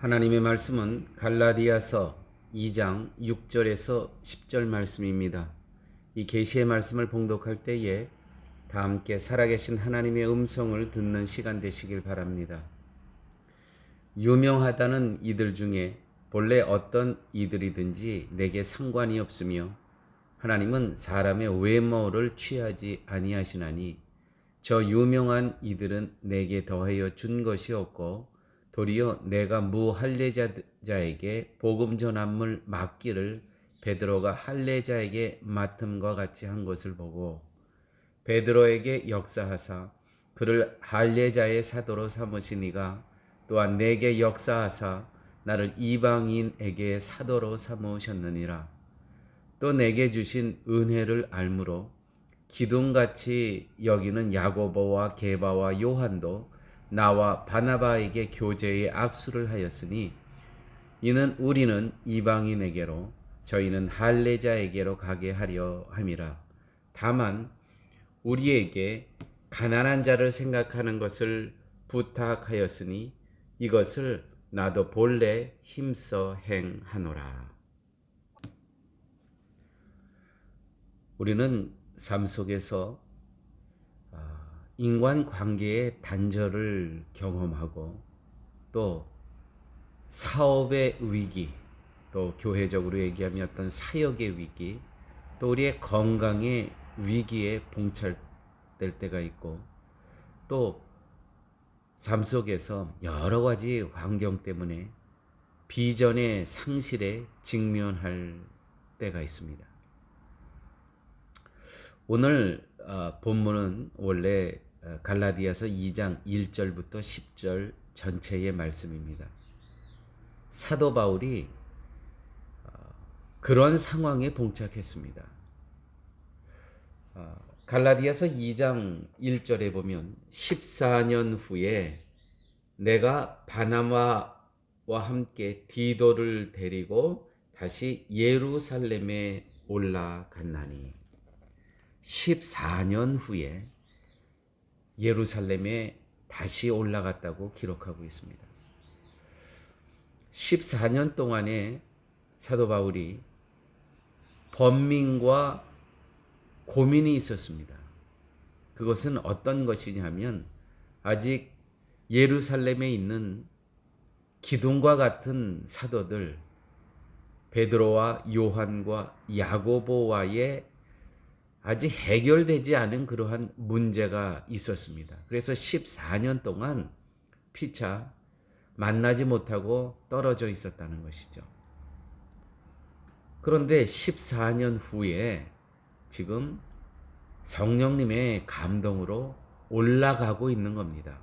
하나님의 말씀은 갈라디아서 2장 6절에서 10절 말씀입니다. 이 계시의 말씀을 봉독할 때에 다 함께 살아계신 하나님의 음성을 듣는 시간 되시길 바랍니다. 유명하다는 이들 중에 본래 어떤 이들이든지 내게 상관이 없으며 하나님은 사람의 외모를 취하지 아니하시나니 저 유명한 이들은 내게 더하여 준 것이 없고 도리어 내가 무할례자에게 복음 전함을 맡기를 베드로가 할례자에게 맡음과 같이 한 것을 보고 베드로에게 역사하사 그를 할례자의 사도로 삼으시니가 또한 내게 역사하사 나를 이방인에게 사도로 삼으셨느니라. 또 내게 주신 은혜를 알므로 기둥같이 여기는 야고보와 게바와 요한도 나와 바나바에게 교제의 악수를 하였으니 이는 우리는 이방인에게로 저희는 할례자에게로 가게 하려 함이라. 다만 우리에게 가난한 자를 생각하는 것을 부탁하였으니 이것을 나도 본래 힘써 행하노라. 우리는 삶 속에서 인간관계의 단절을 경험하고 또 사업의 위기, 또 교회적으로 얘기하면 어떤 사역의 위기, 또 우리의 건강의 위기에 봉착될 때가 있고 또 삶 속에서 여러 가지 환경 때문에 비전의 상실에 직면할 때가 있습니다. 오늘 본문은 원래 갈라디아서 2장 1절부터 10절 전체의 말씀입니다. 사도 바울이 그런 상황에 봉착했습니다. 갈라디아서 2장 1절에 보면 14년 후에 내가 바나바와 함께 디도를 데리고 다시 예루살렘에 올라갔나니 14년 후에 예루살렘에 다시 올라갔다고 기록하고 있습니다. 14년 동안에 사도 바울이 번민과 고민이 있었습니다. 그것은 어떤 것이냐면 아직 예루살렘에 있는 기둥과 같은 사도들 베드로와 요한과 야고보와의 아직 해결되지 않은 그러한 문제가 있었습니다. 그래서 14년 동안 피차 만나지 못하고 떨어져 있었다는 것이죠. 그런데 14년 후에 지금 성령님의 감동으로 올라가고 있는 겁니다.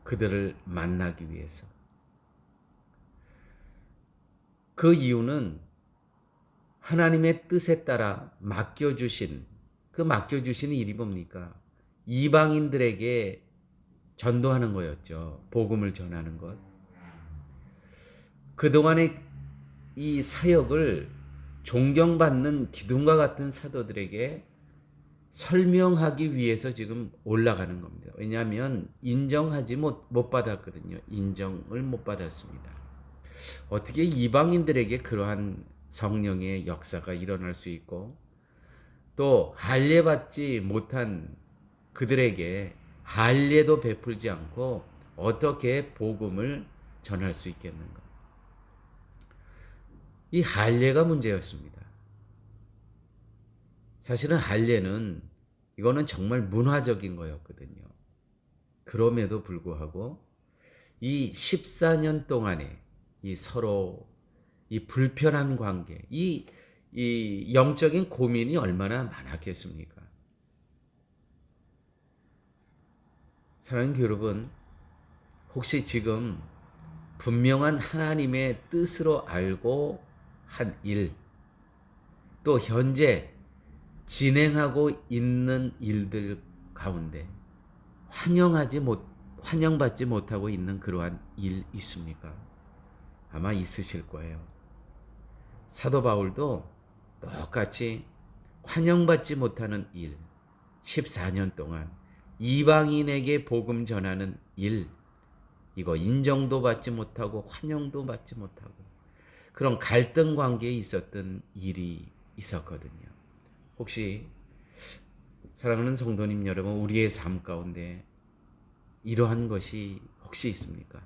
그들을 만나기 위해서. 그 이유는 하나님의 뜻에 따라 맡겨주신 일이 뭡니까? 이방인들에게 전도하는 거였죠. 복음을 전하는 것. 그동안의 이 사역을 존경받는 기둥과 같은 사도들에게 설명하기 위해서 지금 올라가는 겁니다. 왜냐하면 인정하지 못 받았거든요. 인정을 못 받았습니다. 어떻게 이방인들에게 그러한 성령의 역사가 일어날 수 있고 또 할례받지 못한 그들에게 할례도 베풀지 않고 어떻게 복음을 전할 수 있겠는가? 이 할례가 문제였습니다. 사실은 할례는 이거는 정말 문화적인 거였거든요. 그럼에도 불구하고 이 14년 동안에 이 서로 이 불편한 관계, 이 영적인 고민이 얼마나 많았겠습니까? 사랑하는 여러분, 혹시 지금 분명한 하나님의 뜻으로 알고 한 일, 또 현재 진행하고 있는 일들 가운데 환영받지 못하고 있는 그러한 일 있습니까? 아마 있으실 거예요. 사도 바울도 똑같이 환영받지 못하는 일, 14년 동안 이방인에게 복음 전하는 일, 이거 인정도 받지 못하고 환영도 받지 못하고 그런 갈등 관계에 있었던 일이 있었거든요. 혹시 사랑하는 성도님 여러분, 우리의 삶 가운데 이러한 것이 혹시 있습니까?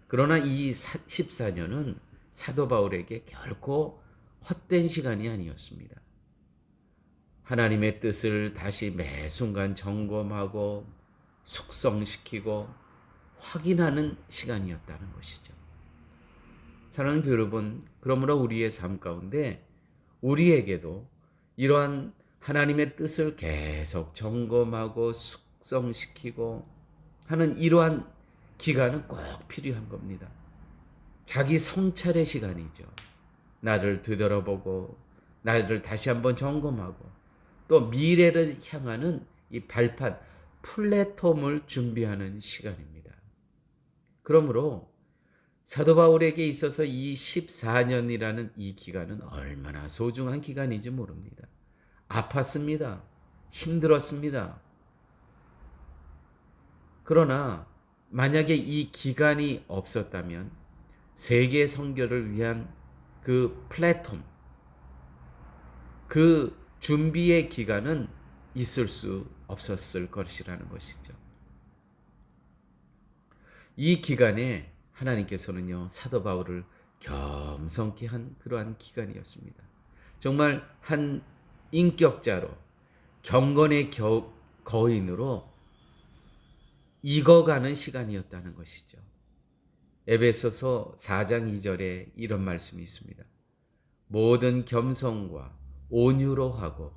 그러나 이 14년은 사도 바울에게 결코 헛된 시간이 아니었습니다. 하나님의 뜻을 다시 매 순간 점검하고 숙성시키고 확인하는 시간이었다는 것이죠. 사랑하는 여러분, 그러므로 우리의 삶 가운데 우리에게도 이러한 하나님의 뜻을 계속 점검하고 숙성시키고 하는 이러한 기간은 꼭 필요한 겁니다. 자기 성찰의 시간이죠. 나를 되돌아보고 나를 다시 한번 점검하고 또 미래를 향하는 이 발판 플랫폼을 준비하는 시간입니다. 그러므로 사도 바울에게 있어서 이 14년이라는 이 기간은 얼마나 소중한 기간인지 모릅니다. 아팠습니다. 힘들었습니다. 그러나 만약에 이 기간이 없었다면 세계 선교를 위한 그 플랫폼, 그 준비의 기간은 있을 수 없었을 것이라는 것이죠. 이 기간에 하나님께서는요, 사도 바울을 겸손케 한 그러한 기간이었습니다. 정말 한 인격자로, 경건의 거인으로 익어가는 시간이었다는 것이죠. 에베소서 4장 2절에 이런 말씀이 있습니다. 모든 겸손과 온유로 하고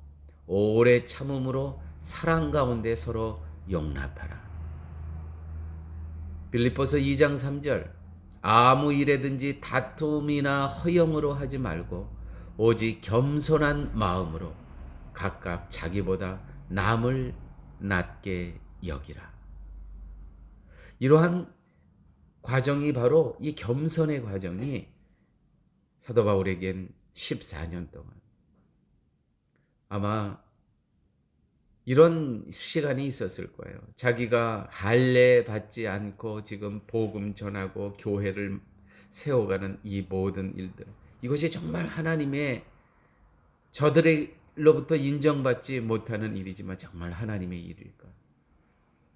오래 참음으로 사랑 가운데 서로 용납하라. 빌립보서 2장 3절 아무 일에든지 다툼이나 허영으로 하지 말고 오직 겸손한 마음으로 각각 자기보다 남을 낮게 여기라. 이러한 과정이 바로 이 겸손의 과정이 사도 바울에겐 14년 동안 아마 이런 시간이 있었을 거예요. 자기가 할례 받지 않고 지금 복음 전하고 교회를 세워가는 이 모든 일들, 이것이 정말 하나님의 저들로부터 인정받지 못하는 일이지만 정말 하나님의 일일까?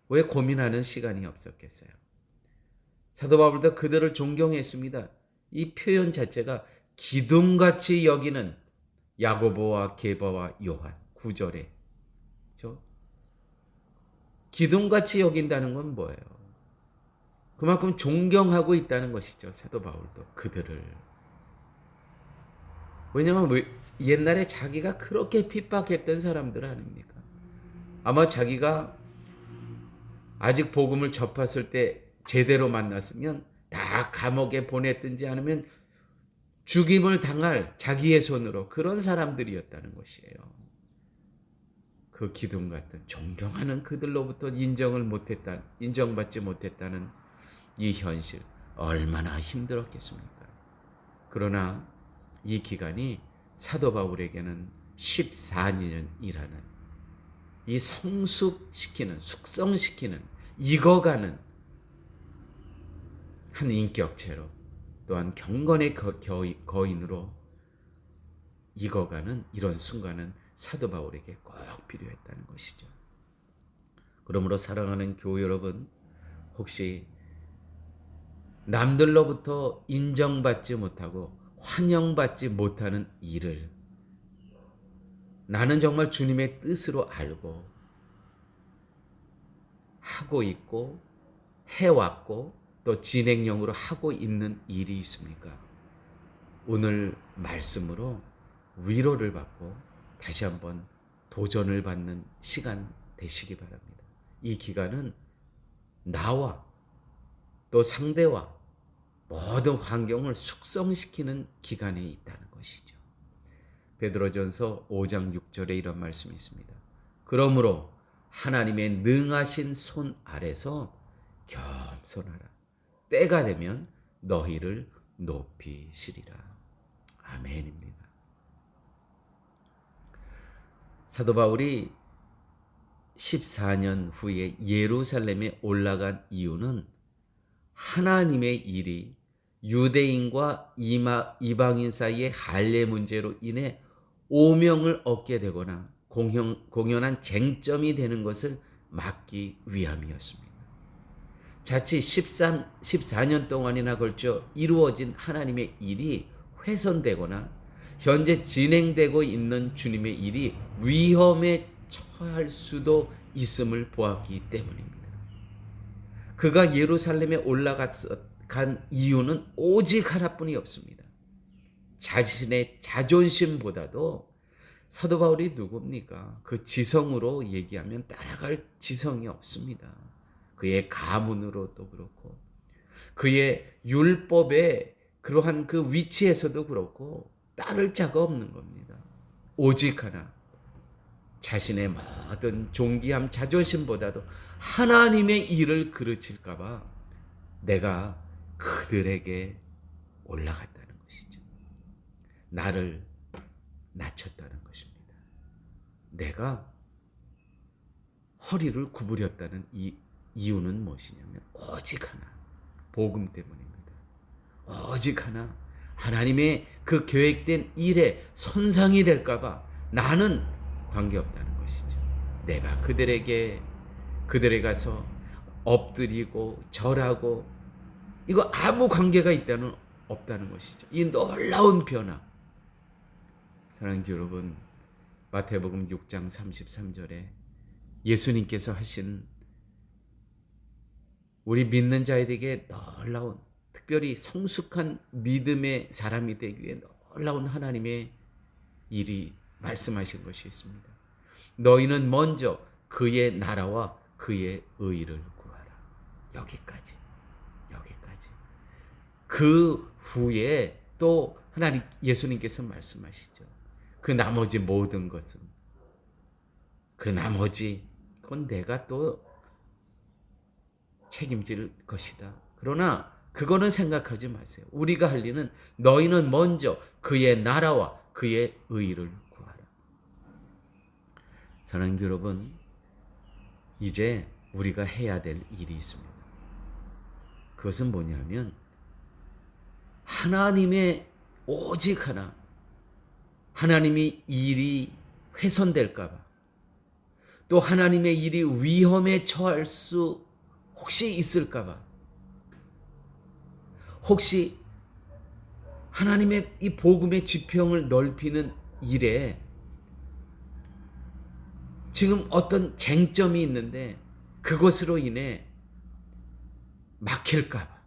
왜 고민하는 시간이 없었겠어요? 사도 바울도 그들을 존경했습니다. 이 표현 자체가 기둥같이 여기는 야고보와 게바와 요한 9절에 그렇죠? 기둥같이 여긴다는 건 뭐예요? 그만큼 존경하고 있다는 것이죠. 사도 바울도 그들을. 왜냐하면 옛날에 자기가 그렇게 핍박했던 사람들 아닙니까? 아마 자기가 아직 복음을 접했을 때 제대로 만났으면 다 감옥에 보냈든지 아니면 죽임을 당할 자기의 손으로 그런 사람들이었다는 것이에요. 그 기둥 같은 존경하는 그들로부터 인정받지 못했다는 이 현실 얼마나 힘들었겠습니까? 그러나 이 기간이 사도 바울에게는 14년이라는 이 성숙시키는, 숙성시키는, 익어가는 한 인격체로 또한 경건의 거인으로 익어가는 이런 순간은 사도 바울에게 꼭 필요했다는 것이죠. 그러므로 사랑하는 교회 여러분, 혹시 남들로부터 인정받지 못하고 환영받지 못하는 일을 나는 정말 주님의 뜻으로 알고 하고 있고 해왔고 또 진행형으로 하고 있는 일이 있습니까? 오늘 말씀으로 위로를 받고 다시 한번 도전을 받는 시간 되시기 바랍니다. 이 기간은 나와 또 상대와 모든 환경을 숙성시키는 기간에 있다는 것이죠. 베드로전서 5장 6절에 이런 말씀이 있습니다. 그러므로 하나님의 능하신 손 아래서 겸손하라. 때가 되면 너희를 높이시리라. 아멘입니다. 사도 바울이 14년 후에 예루살렘에 올라간 이유는 하나님의 일이 유대인과 이방인 사이의 할례 문제로 인해 오명을 얻게 되거나 공연한 쟁점이 되는 것을 막기 위함이었습니다. 자칫 14년 동안이나 걸쳐 이루어진 하나님의 일이 훼손되거나 현재 진행되고 있는 주님의 일이 위험에 처할 수도 있음을 보았기 때문입니다. 그가 예루살렘에 올라간 이유는 오직 하나뿐이 없습니다. 자신의 자존심보다도 사도 바울이 누굽니까? 그 지성으로 얘기하면 따라갈 지성이 없습니다. 그의 가문으로도 그렇고 그의 율법의 그러한 그 위치에서도 그렇고 따를 자가 없는 겁니다. 오직 하나, 자신의 모든 존귀함 자존심보다도 하나님의 일을 그르칠까 봐 내가 그들에게 올라갔다는 것이죠. 나를 낮췄다는 것입니다. 내가 허리를 구부렸다는 이 이유는 무엇이냐면 오직 하나, 복음 때문입니다. 오직 하나, 하나님의 그 계획된 일에 손상이 될까 봐 나는 관계없다는 것이죠. 내가 그들에게 가서 엎드리고 절하고 이거 아무 관계가 있다는 없다는 것이죠. 이 놀라운 변화. 사랑하는 여러분, 마태복음 6장 33절에 예수님께서 하신 우리 믿는 자에게 놀라운, 특별히 성숙한 믿음의 사람이 되기 위해 놀라운 하나님의 일이 말씀하신 것이 있습니다. 너희는 먼저 그의 나라와 그의 의를 구하라. 여기까지. 그 후에 또 하나님 예수님께서 말씀하시죠. 그 나머지 모든 것은 그건 내가 또 책임질 것이다. 그러나 그거는 생각하지 마세요. 우리가 할 일은 너희는 먼저 그의 나라와 그의 의를 구하라. 사랑하는 여러분, 이제 우리가 해야 될 일이 있습니다. 그것은 뭐냐면 하나님의 오직 하나, 하나님이 일이 훼손될까 봐, 또 하나님의 일이 위험에 처할 수 혹시 있을까 봐, 혹시 하나님의 이 복음의 지평을 넓히는 일에 지금 어떤 쟁점이 있는데 그것으로 인해 막힐까 봐,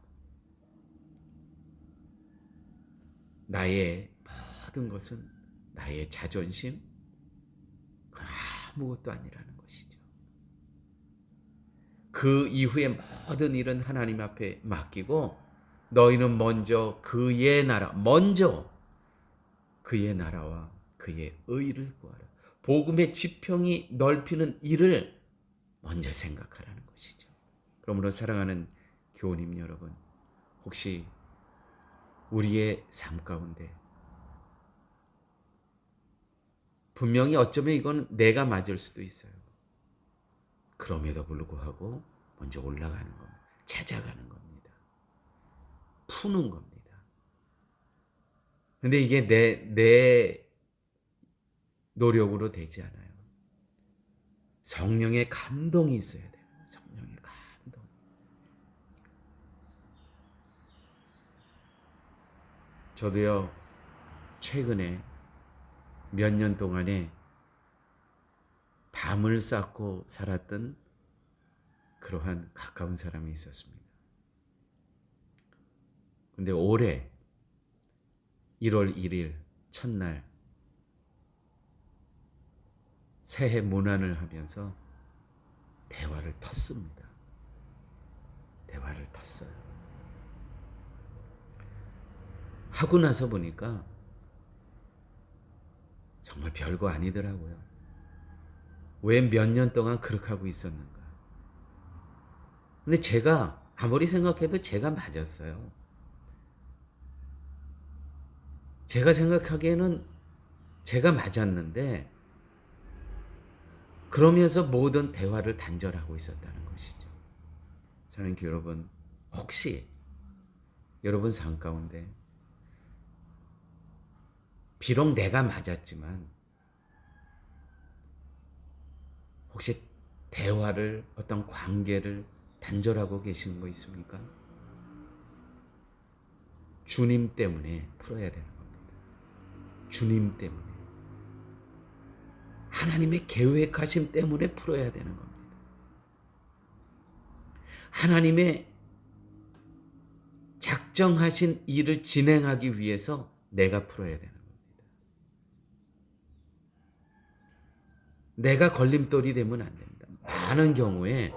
나의 모든 것은 나의 자존심 아무것도 아니라는 것이죠. 그 이후의 모든 일은 하나님 앞에 맡기고 너희는 먼저 그의 나라와 그의 의를 구하라. 복음의 지평이 넓히는 일을 먼저 생각하라는 것이죠. 그러므로 사랑하는 교우님 여러분, 혹시 우리의 삶 가운데 분명히 어쩌면 이건 내가 맞을 수도 있어요. 그럼에도 불구하고 먼저 올라가는 겁니다. 찾아가는 겁니다. 푸는 겁니다. 근데 이게 내 노력으로 되지 않아요. 성령의 감동이 있어야 돼요. 성령의 감동. 저도요, 최근에 몇 년 동안에 담을 쌓고 살았던 그러한 가까운 사람이 있었습니다. 근데 올해 1월 1일 첫날 새해 문안을 하면서 대화를 텄습니다. 대화를 텄어요. 하고 나서 보니까 정말 별거 아니더라고요. 왜 몇 년 동안 그렇게 하고 있었는가. 근데 제가 아무리 생각해도 제가 맞았어요. 제가 생각하기에는 제가 맞았는데 그러면서 모든 대화를 단절하고 있었다는 것이죠. 사랑하는 여러분, 혹시 여러분 삶 가운데 비록 내가 맞았지만 혹시 대화를 어떤 관계를 단절하고 계신 거 있습니까? 주님 때문에 풀어야 되는 겁니다. 주님 때문에. 하나님의 계획하심 때문에 풀어야 되는 겁니다. 하나님의 작정하신 일을 진행하기 위해서 내가 풀어야 되는 겁니다. 내가 걸림돌이 되면 안 됩니다. 많은 경우에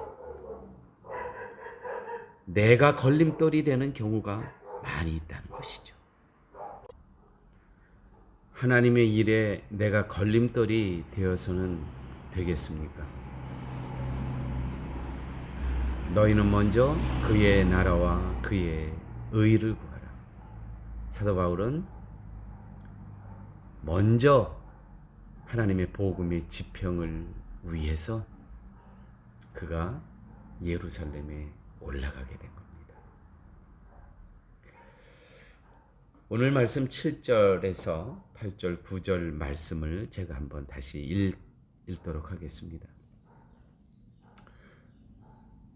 내가 걸림돌이 되는 경우가 많이 있다는 것이죠. 하나님의 일에 내가 걸림돌이 되어서는 되겠습니까? 너희는 먼저 그의 나라와 그의 의를 구하라. 사도 바울은 먼저 하나님의 복음의 지평을 위해서 그가 예루살렘에 올라가게 된 겁니다. 오늘 말씀 7절에서 8절, 9절 말씀을 제가 한번 다시 읽도록 하겠습니다.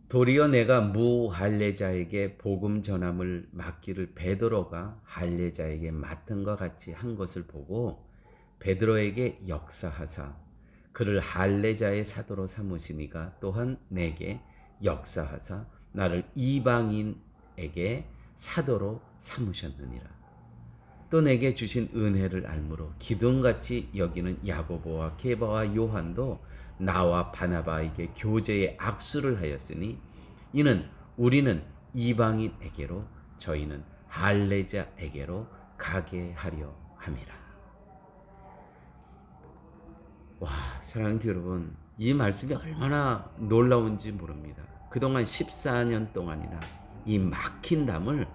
도리어 내가 무할례자에게 복음 전함을 맡기를 베드로가 할례자에게 맡은 것 같이 한 것을 보고 베드로에게 역사하사 그를 할례자의 사도로 삼으시니가 또한 내게 역사하사 나를 이방인에게 사도로 삼으셨느니라. 또 내게 주신 은혜를 알므로 기둥같이 여기는 야고보와 게바와 요한도 나와 바나바에게 교제의 악수를 하였으니 이는 우리는 이방인에게로 저희는 할례자에게로 가게 하려 함이라. 와, 사랑하는 여러분, 이 말씀이 얼마나 놀라운지 모릅니다. 그동안 14년 동안이나 이 막힌 담을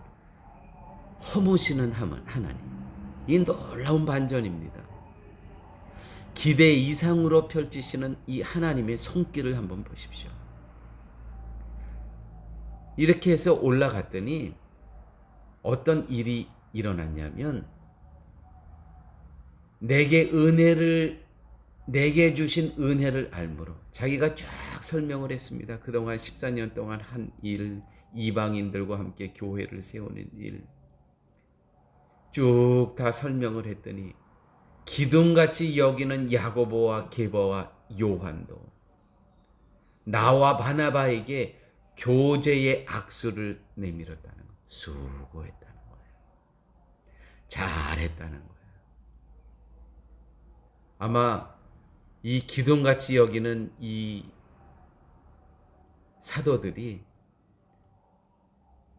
허무시는 하나님, 이 놀라운 반전입니다. 기대 이상으로 펼치시는 이 하나님의 손길을 한번 보십시오. 이렇게 해서 올라갔더니 어떤 일이 일어났냐면 내게 주신 은혜를 알므로 자기가 쫙 설명을 했습니다. 그동안 14년 동안 한 일, 이방인들과 함께 교회를 세우는 일 쭉 다 설명을 했더니 기둥같이 여기는 야고보와 게바와 요한도 나와 바나바에게 교제의 악수를 내밀었다는 거예요. 수고했다는 거예요. 잘했다는 거예요. 아마 이 기둥같이 여기는 이 사도들이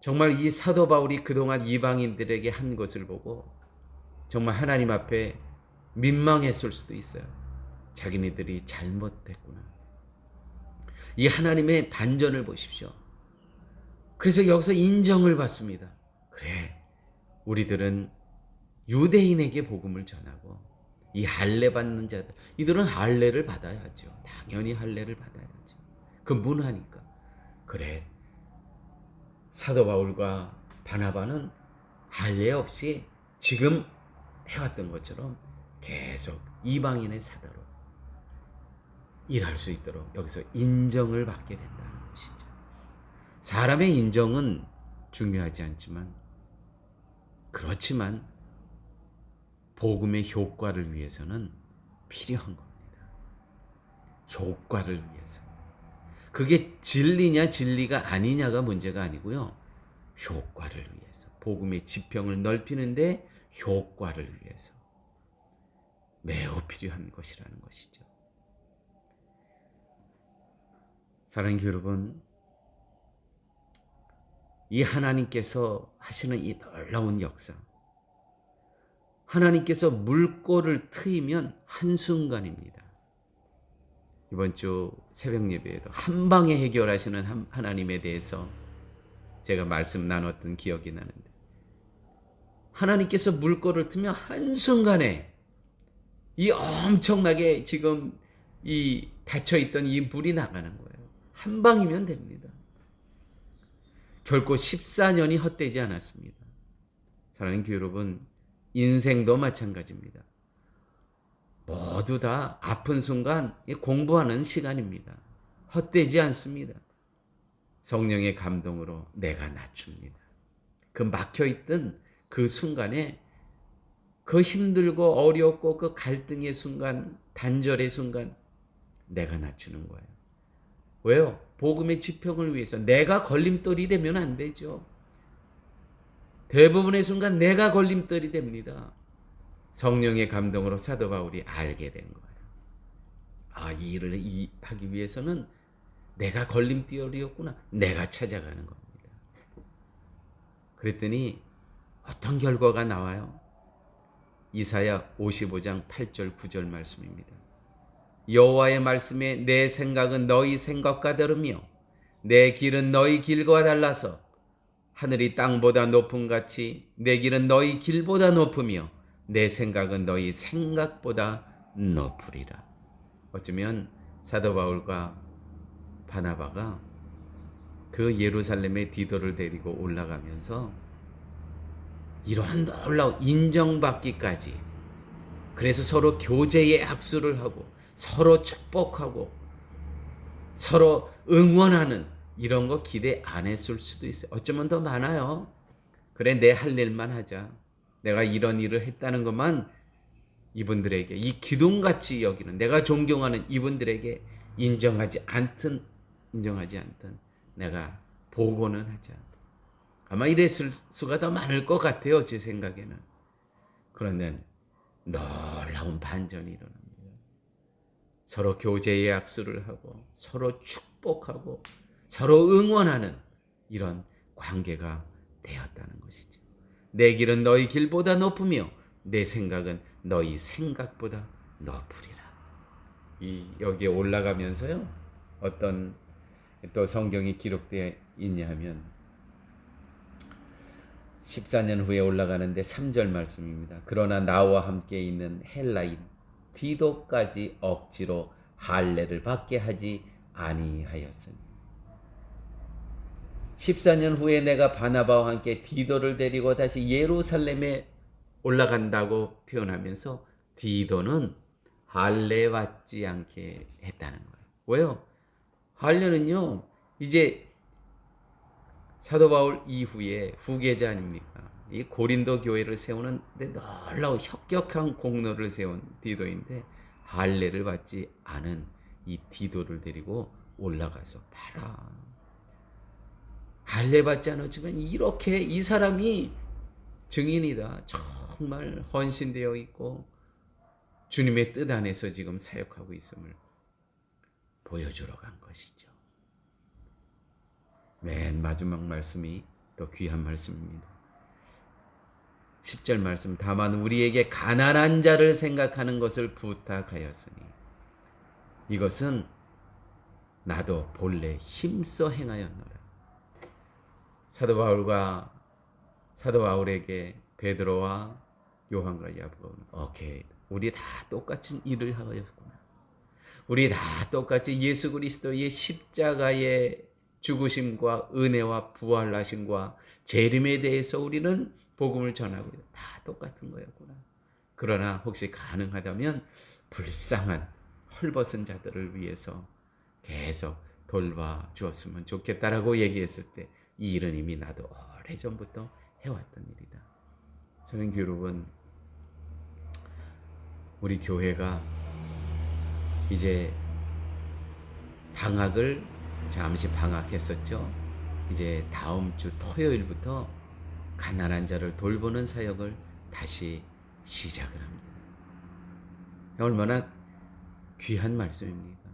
정말 이 사도 바울이 그동안 이방인들에게 한 것을 보고 정말 하나님 앞에 민망했을 수도 있어요. 자기네들이 잘못됐구나. 이 하나님의 반전을 보십시오. 그래서 여기서 인정을 받습니다. 그래, 우리들은 유대인에게 복음을 전하고 이 할례 받는 자들, 이들은 할례를 받아야죠. 당연히 할례를 받아야죠. 그 문화니까. 그래, 사도 바울과 바나바는 할례 없이 지금 해왔던 것처럼 계속 이방인의 사도로 일할 수 있도록 여기서 인정을 받게 된다는 것이죠. 사람의 인정은 중요하지 않지만 그렇지만 복음의 효과를 위해서는 필요한 겁니다. 효과를 위해서. 그게 진리냐 진리가 아니냐가 문제가 아니고요. 효과를 위해서. 복음의 지평을 넓히는데 효과를 위해서. 매우 필요한 것이라는 것이죠. 사랑하는 여러분, 이 하나님께서 하시는 이 놀라운 역사, 하나님께서 물꼬를 트이면 한순간입니다. 이번 주 새벽 예배에도 한 방에 해결하시는 하나님에 대해서 제가 말씀 나눴던 기억이 나는데, 하나님께서 물꼬를 트면 한순간에 이 엄청나게 지금 이 닫혀있던 이 물이 나가는 거예요. 한 방이면 됩니다. 결코 14년이 헛되지 않았습니다. 사랑하는 교회 여러분, 인생도 마찬가지입니다. 모두 다 아픈 순간 공부하는 시간입니다. 헛되지 않습니다. 성령의 감동으로 내가 낮춥니다. 그 막혀있던 그 순간에 그 힘들고 어렵고 그 갈등의 순간, 단절의 순간 내가 낮추는 거예요. 왜요? 복음의 지평을 위해서 내가 걸림돌이 되면 안 되죠. 대부분의 순간 내가 걸림돌이 됩니다. 성령의 감동으로 사도 바울이 알게 된 거예요. 아, 이 일을 하기 위해서는 내가 걸림돌이었구나. 내가 찾아가는 겁니다. 그랬더니 어떤 결과가 나와요? 이사야 55장 8절 9절 말씀입니다. 여호와의 말씀에 내 생각은 너희 생각과 다르며 내 길은 너희 길과 달라서 하늘이 땅보다 높음 같이 내 길은 너희 길보다 높으며 내 생각은 너희 생각보다 높으리라. 어쩌면 사도 바울과 바나바가 그 예루살렘의 디도를 데리고 올라가면서 이러한 놀라운 인정받기까지, 그래서 서로 교제의 악수를 하고 서로 축복하고 서로 응원하는 이런 거 기대 안 했을 수도 있어요. 어쩌면 더 많아요. 그래, 내 할 일만 하자. 내가 이런 일을 했다는 것만 이분들에게, 이 기둥같이 여기는, 내가 존경하는 이분들에게 인정하지 않든 내가 보고는 하자. 아마 이랬을 수가 더 많을 것 같아요, 제 생각에는. 그런데 놀라운 반전이 일어납니다. 서로 교제의 약수를 하고 서로 축복하고 서로 응원하는 이런 관계가 되었다는 것이죠. 내 길은 너희 길보다 높으며 내 생각은 너희 생각보다 높으리라. 여기에 올라가면서요, 어떤 또 성경이 기록되어 있냐 하면 14년 후에 올라가는데 3절 말씀입니다. 그러나 나와 함께 있는 헬라인 디도까지 억지로 할례를 받게 하지 아니하였으니 14년 후에 내가 바나바와 함께 디도를 데리고 다시 예루살렘에 올라간다고 표현하면서 디도는 할례 받지 않게 했다는 거예요. 왜요? 할례는요, 이제 사도 바울 이후에 후계자 아닙니까? 이 고린도 교회를 세우는데 놀라운 혁혁한 공로를 세운 디도인데 할례를 받지 않은 이 디도를 데리고 올라가서 봐라. 할례 받지 않았지만 이렇게 이 사람이 증인이다. 정말 헌신되어 있고 주님의 뜻 안에서 지금 사역하고 있음을 보여주러 간 것이죠. 맨 마지막 말씀이 또 귀한 말씀입니다. 10절 말씀, 다만 우리에게 가난한 자를 생각하는 것을 부탁하였으니 이것은 나도 본래 힘써 행하였노라. 사도 바울에게 베드로와 요한과 야고보는 오케이, 우리 다 똑같은 일을 하였구나. 우리 다 똑같이 예수 그리스도의 십자가의 죽으심과 은혜와 부활하심과 재림에 대해서 우리는 복음을 전하고 다 똑같은 거였구나. 그러나 혹시 가능하다면 불쌍한 헐벗은 자들을 위해서 계속 돌봐주었으면 좋겠다라고 얘기했을 때 이 일은 이미 나도 오래전부터 해왔던 일이다. 사랑하는 여러분, 우리 교회가 이제 방학을 잠시 방학했었죠. 이제 다음 주 토요일부터 가난한 자를 돌보는 사역을 다시 시작을 합니다. 얼마나 귀한 말씀입니까?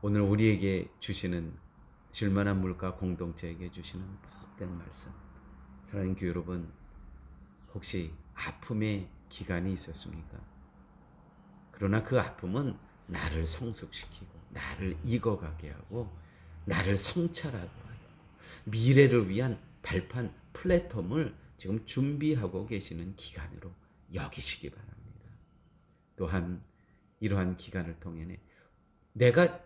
오늘 우리에게 주시는 줄만한 물가 공동체에게 주시는 복된 말씀. 사랑하는 교회 여러분, 혹시 아픔의 기간이 있었습니까? 그러나 그 아픔은 나를 성숙시키고 나를 익어가게 하고 나를 성찰하고 미래를 위한 발판 플랫폼을 지금 준비하고 계시는 기간으로 여기시기 바랍니다. 또한 이러한 기간을 통해 내가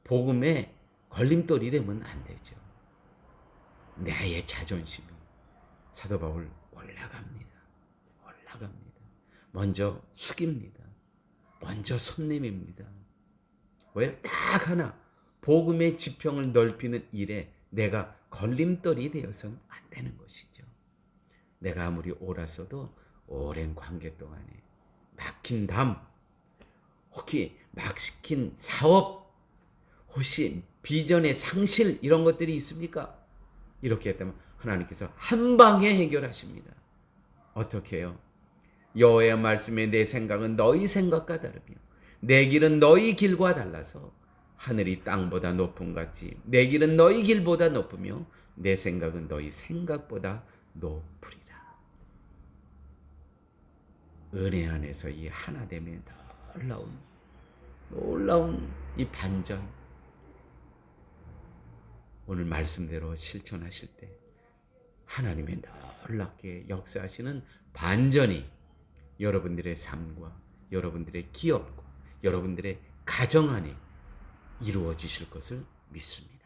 복음의 걸림돌이 되면 안 되죠. 나의 자존심이 사도 바울 올라갑니다. 먼저 숙입니다. 먼저 손 내밉니다. 왜? 딱 하나 복음의 지평을 넓히는 일에 내가 걸림돌이 되어서는 안 되는 것이죠. 내가 아무리 옳았어도 오랜 관계 동안에 막힌 담, 혹시 막힌 사업, 혹시 비전의 상실 이런 것들이 있습니까? 이렇게 했다면 하나님께서 한 방에 해결하십니다. 어떻게 해요? 여호와의 말씀에 내 생각은 너희 생각과 다르며 내 길은 너희 길과 달라서 하늘이 땅보다 높음 같이 내 길은 너희 길보다 높으며 내 생각은 너희 생각보다 높으리라. 은혜 안에서 이 하나됨의 놀라운 이 반전, 오늘 말씀대로 실천하실 때 하나님의 놀랍게 역사하시는 반전이 여러분들의 삶과 여러분들의 기업과 여러분들의 가정 안에 이루어지실 것을 믿습니다.